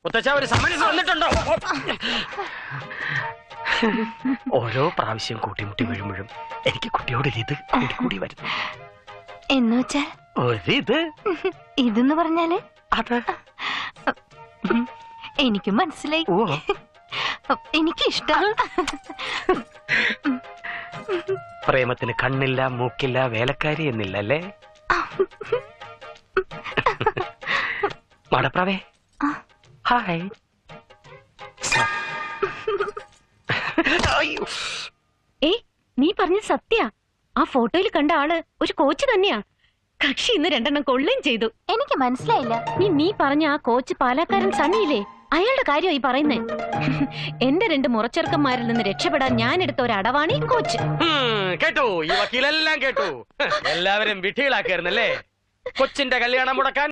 മുത്തച്ഛ ഒരു സമരസ് വന്നിട്ടുണ്ടോ? ഓരോ പ്രാവശ്യം കൂട്ടിമുട്ടി വീഴുമ്പോഴും എനിക്ക് കുട്ടിയോട് ഇത് കൂടി വരുന്നു. എന്ന് വെച്ചാൽ ഒരിത് ഇതെന്ന് പറഞ്ഞാല് അത് എനിക്ക് മനസ്സിലായി. ഓ എനിക്കിഷ്ടം. പ്രേമത്തിന് കണ്ണില്ല, മൂക്കില്ല, വേലക്കാരി എന്നില്ല അല്ലേ? മടപ്രാവേ ഹായ്. ഏയ്, നീ പറഞ്ഞ സത്യ. ആ ഫോട്ടോയിൽ കണ്ട ആള് ഒരു കോച്ച് തന്നെയാ. കക്ഷി ഇന്ന് 2 എണ്ണം കൊള്ളുകയും ചെയ്തു. എനിക്ക് മനസ്സിലായില്ല. നീ പറഞ്ഞ ആ കോച്ച് പാലക്കാരൻ സണ്ണിയില്ലേ, അയാളുടെ കാര്യമായി പറയുന്നേ. എന്റെ 2 മുറച്ചെറുക്കന്മാരിൽ നിന്ന് രക്ഷപ്പെടാൻ ഞാൻ എടുത്ത ഒരു അടവാണ് ഈ കോച്ച്. കേട്ടു, ഈ വക്കീലെല്ലാം കേട്ടു. എല്ലാവരും വിധികളാക്കായിരുന്നല്ലേ കൊച്ചിന്റെ കല്യാണം മുടക്കാൻ.